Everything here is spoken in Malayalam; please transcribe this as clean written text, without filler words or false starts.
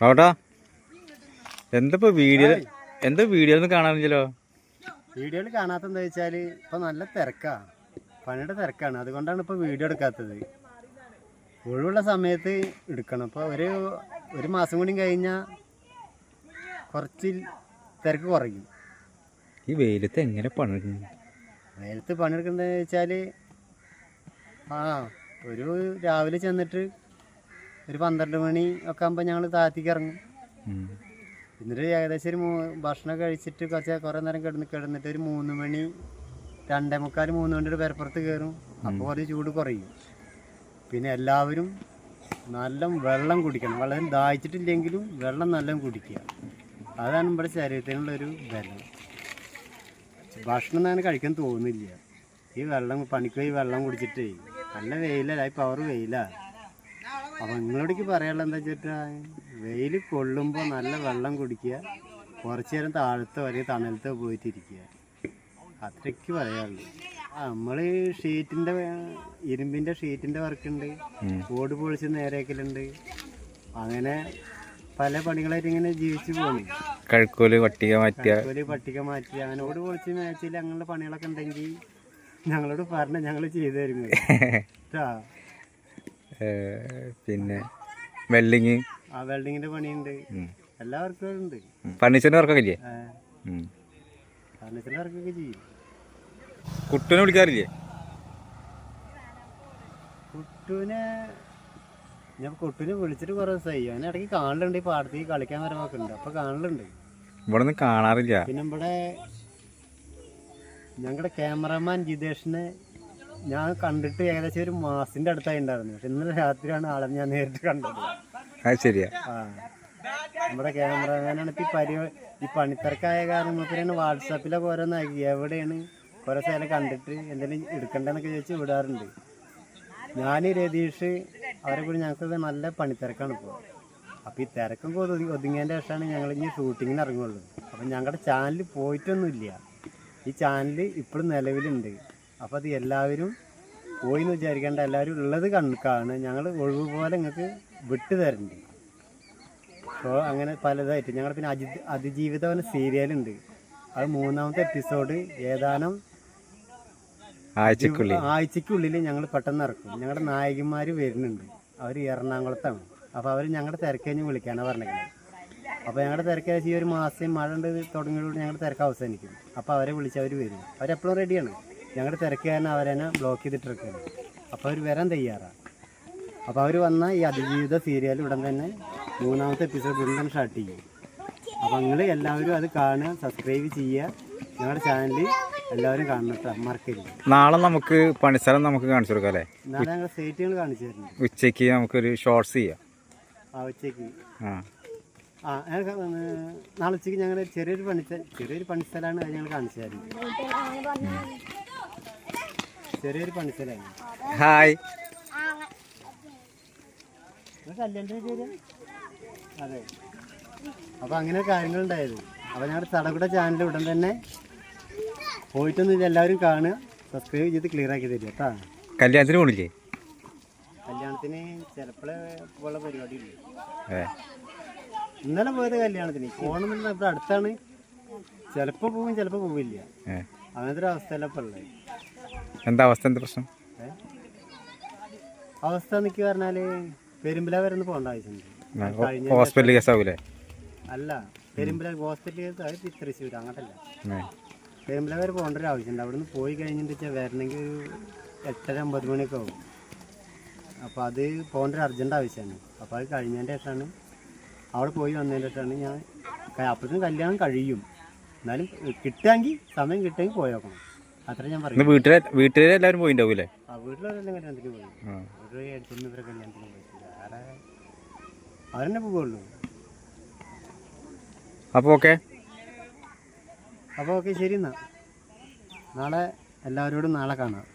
അവിടെ എന്താ വീഡിയോ ഒന്നും കാണാനില്ലല്ലോ. വീഡിയോയിൽ കാണാത്ത എന്താ വെച്ചാല് ഇപ്പൊ നല്ല തിരക്കാ, പണിയുടെ തിരക്കാണ്. അതുകൊണ്ടാണ് ഇപ്പൊ വീഡിയോ എടുക്കാത്തത്. ഒഴിവുള്ള സമയത്ത് എടുക്കണം. ഇപ്പൊ ഒരു മാസം കൂടി കഴിഞ്ഞാൽ കുറച്ച് തിരക്ക് കുറയും. ഈ വെയിലത്ത് എങ്ങനെ പണിയെടുക്കുന്നു? വെയിലത്ത് പണിയെടുക്കുന്നതെന്ന് വെച്ചാല് ഒരു രാവിലെ ചെന്നിട്ട് ഒരു 12 മണി ഒക്കെ ആകുമ്പോൾ ഞങ്ങൾ താഴത്തേക്ക് ഇറങ്ങും. എന്നിട്ട് ഏകദേശം ഒരു ഭക്ഷണം കഴിച്ചിട്ട് കുറേ നേരം കിടന്നിട്ട് ഒരു 3 മണി 2:45 3 മണിയുടെ പേരപ്പുറത്ത് കയറും. അപ്പോൾ കുറച്ച് ചൂട് കുറയും. പിന്നെ എല്ലാവരും നല്ല വെള്ളം കുടിക്കണം. വെള്ളം ദാഹിച്ചിട്ടില്ലെങ്കിലും വെള്ളം നല്ല കുടിക്കുക. അതാണ് ഇവിടെ ശരീരത്തിനുള്ളൊരു ബലം. ഭക്ഷണം തന്നെ കഴിക്കാൻ തോന്നില്ല. ഈ വെള്ളം പണിക്ക് പോയി വെള്ളം കുടിച്ചിട്ടേ നല്ല വെയിലല്ല, ഈ പവർ വെയിലാണ്. അപ്പം നിങ്ങളോടേക്ക് പറയാനുള്ളത് എന്താ വെച്ചിട്ടാൽ വെയിൽ കൊള്ളുമ്പോൾ നല്ല വെള്ളം കുടിക്കുക, കുറച്ച് നേരം താഴത്തോ അല്ലെങ്കിൽ തണലത്തോ പോയിട്ടിരിക്കുക. അത്രയ്ക്ക് പറയാനുള്ളൂ. നമ്മൾ ഷീറ്റിൻ്റെ ഇരുമ്പിൻ്റെ ഷീറ്റിൻ്റെ വർക്കുണ്ട്, ഓട് പൊളിച്ച് നേരെയാക്കലുണ്ട്. അങ്ങനെ പല പണികളായിട്ട് ഇങ്ങനെ ജീവിച്ചു പോകുന്നു. കഴുക്കോല് പട്ടിക മാറ്റി അങ്ങനെ ഓട് പൊളിച്ച് മേച്ചിൽ അങ്ങനെയുള്ള പണികളൊക്കെ ഉണ്ടെങ്കിൽ ഞങ്ങളോട് പറഞ്ഞ ഞങ്ങൾ ചെയ്തു തരുന്നത് കേട്ടോ. പിന്നെ വെൽഡിങ്ങിന്റെ പണിയുണ്ട്, എല്ലാ വർക്കും ഉണ്ട്. ഫർണിച്ചറിന്റെ വർക്കൊക്കെ ഇല്ലേ? ഫർണിച്ചറിന്റെ വർക്കൊക്കെ ചെയ്യും. കുട്ടുവിനെ വിളിക്കാറില്ലേ? കുട്ടുവിനെ വിളിച്ചിട്ട് കുറെ ദിവസമായി. അവൻ ഇടയ്ക്ക് കാണലുണ്ട്. ഈ പാടത്തേക്ക് കളിക്കാൻ വരവൊക്കെ ഉണ്ട്, അപ്പൊ കാണലുണ്ട്. ഇവിടെ ഒന്നും കാണാറില്ല. പിന്നെ ഇവിടെ ഞങ്ങളുടെ ക്യാമറമാൻ ജിതേഷിനെ ഞാൻ കണ്ടിട്ട് ഏകദേശം ഒരു മാസത്തിന്റെ അടുത്തായി ഉണ്ടായിരുന്നു. പക്ഷെ ഇന്നലെ രാത്രിയാണ് ആളെ ഞാൻ നേരിട്ട് കണ്ടത്. ശരിയാ. നമ്മുടെ ക്യാമറമാനാണ്. ഈ പണിത്തിരക്കായ കാരണം നമുക്ക് വാട്സാപ്പിലൊക്കെ ഓരോന്നാക്കി എവിടെയാണ് കുറെ സ്ഥലം കണ്ടിട്ട് എന്തെങ്കിലും എടുക്കണ്ടെന്നൊക്കെ ചോദിച്ച് വിടാറുണ്ട്. ഞാൻ രതീഷ് അവരെ കൂടി ഞങ്ങൾക്ക് നല്ല പണിത്തിരക്കാണ് ഇപ്പോൾ. അപ്പോൾ ഈ തിരക്കൊക്കെ ഒതുങ്ങിയതിൻ്റെ ശേഷമാണ് ഞങ്ങൾ ഇനി ഷൂട്ടിങ്ങിന് ഇറങ്ങുള്ളൂ. അപ്പം ഞങ്ങളുടെ ചാനൽ പോയിട്ടൊന്നുമില്ല. ഈ ചാനൽ ഇപ്പോഴും നിലവിലുണ്ട്. അപ്പോൾ അത് എല്ലാവരും പോയി എന്ന് വിചാരിക്കേണ്ട, എല്ലാവരും ഉള്ളത് കാണുക. ഞങ്ങൾ ഒഴിവ് പോലെ നിങ്ങൾക്ക് വിട്ടു തരുന്നുണ്ട്. അപ്പോൾ അങ്ങനെ പലതായിട്ട് ഞങ്ങൾ പിന്നെ അതിജീവിതം എന്ന സീരിയലുണ്ട്. അത് 3ാമത്തെ എപ്പിസോഡ് ഏതാനും ആഴ്ചക്കുള്ളിൽ ഞങ്ങൾ പെട്ടെന്ന് ഇറക്കും. ഞങ്ങളുടെ നായകന്മാർ വരുന്നുണ്ട്. അവർ എറണാകുളത്താണ്. അപ്പോൾ അവർ ഞങ്ങളുടെ തിരക്കഴിഞ്ഞ് വിളിക്കാനാണ് പറഞ്ഞിരിക്കുന്നത്. അപ്പോൾ ഞങ്ങളുടെ തിരക്കഴിച്ച് ഈ ഒരു മാസം മഴ ഉണ്ട് തുടങ്ങിയതോടെ ഞങ്ങളുടെ തിരക്ക് അവസാനിക്കും. അപ്പോൾ അവരെ വിളിച്ച് അവർ വരും. അവരെപ്പോഴും റെഡിയാണ്. ഞങ്ങളുടെ തിരക്ക് കാരണം അവരെന്നെ ബ്ലോക്ക് ചെയ്തിട്ടിരിക്കുകയാണ്. അപ്പോൾ അവർ വരാൻ തയ്യാറാണ്. അപ്പോൾ അവർ വന്നാൽ ഈ അതിജീവിത സീരിയൽ ഉടൻ തന്നെ 3ാമത്തെ എപ്പിസോഡ് ഉടൻ തന്നെ സ്റ്റാർട്ട് ചെയ്യും. അപ്പോൾ നിങ്ങൾ എല്ലാവരും അത് കാണുക, സബ്സ്ക്രൈബ് ചെയ്യുക. ഞങ്ങളുടെ ചാനൽ എല്ലാവരും കാണുന്നുട്ടോ, മറക്കരുത്. നാളെ നമുക്ക് പണിസ്ഥലം നമുക്ക് കാണിച്ചു കൊടുക്കാം അല്ലേ? നാളെ ഞങ്ങൾ സൈറ്റുകൾ കാണിച്ചു തരുന്നു. ഉച്ചയ്ക്ക് നമുക്കൊരു ഷോർട്സ് ചെയ്യാം. ഉച്ചയ്ക്ക് നാളെ ഉച്ചയ്ക്ക് ഞങ്ങൾ ചെറിയൊരു പണിസ്ഥലമാണ്. അത് ഞങ്ങൾ കാണിച്ചു തരുന്നത്. ചെറിയൊരു പണിസ്ഥലമാണ്. ഹായ്. കല്യാണത്തിന് ചേരാ. അതെ. അപ്പോൾ അങ്ങനെ കാര്യങ്ങളുണ്ടായത്. അപ്പോൾ ഞങ്ങളുടെ തടകുട ചാനൽ ഉടൻ തന്നെ പോയിട്ടൊന്നും എല്ലാവരും കാണുക, സബ്സ്ക്രൈബ് ചെയ്ത് ക്ലിയർ ആക്കി തരിക കേട്ടോ. കല്യാണത്തിന് പോണില്ലേ? കല്യാണത്തിന് ചിലപ്പോഴേ ഉള്ള പരിപാടി ഇല്ല. ഇന്നലെ പോയത് കല്യാണത്തിന്. പോകണമെന്നുള്ള ഇവിടെ അടുത്താണ്. ചിലപ്പോൾ പോവും, ചിലപ്പോൾ പോവില്ല. അങ്ങനത്തെ ഒരു അവസ്ഥയല്ല ഇപ്പോൾ ഉള്ളത്. എന്താ അവസ്ഥ? എന്താ പ്രശ്നം? അവസ്ഥ എന്നൊക്കെ പറഞ്ഞാൽ പെരുമ്പില വരെ ഒന്ന് പോകേണ്ട ആവശ്യമുണ്ട്. ഹോസ്പിറ്റൽ കേസ് ആവൂലേ? അല്ല, പെരുമ്പില ഹോസ്പിറ്റൽ കേസ് അത് തൃശ്ശൂർ അങ്ങോട്ടല്ല. പെരുമ്പില വരെ പോകേണ്ട ഒരു ആവശ്യമുണ്ട്. അവിടെ നിന്ന് പോയി കഴിഞ്ഞിട്ട് വെച്ചാൽ വരണമെങ്കിൽ ഒരു 8:30 മണിയൊക്കെ ആവും. അപ്പോൾ അത് പോകേണ്ട ഒരു അർജൻറ്റ് ആവശ്യമാണ്. അപ്പോൾ അത് കഴിഞ്ഞതിൻ്റെ ശേഷമാണ്, അവിടെ പോയി വന്നതിൻ്റെ ശേഷമാണ് ഞാൻ അപ്പോഴത്തേക്കും കല്യാണം കഴിയും. എന്നാലും കിട്ടുമെങ്കിൽ സമയം കിട്ടുമെങ്കിൽ പോയേക്കണം. അത്ര ഞാൻ പറയും. വീട്ടിലെല്ലാവരും പോയിണ്ടാവൂലേ? വീട്ടിലെല്ലാം കല്യാണത്തിന് പോയി. വീട്ടിൽ എടുത്തുനിന്ന് ഇവരെ കല്യാണത്തിന് പോയിട്ടില്ല. വേറെ അവരെന്നെ പോകുള്ളൂ. അപ്പോൾ ഓക്കെ ശരി. എന്നാൽ നാളെ എല്ലാവരോടും നാളെ കാണാം.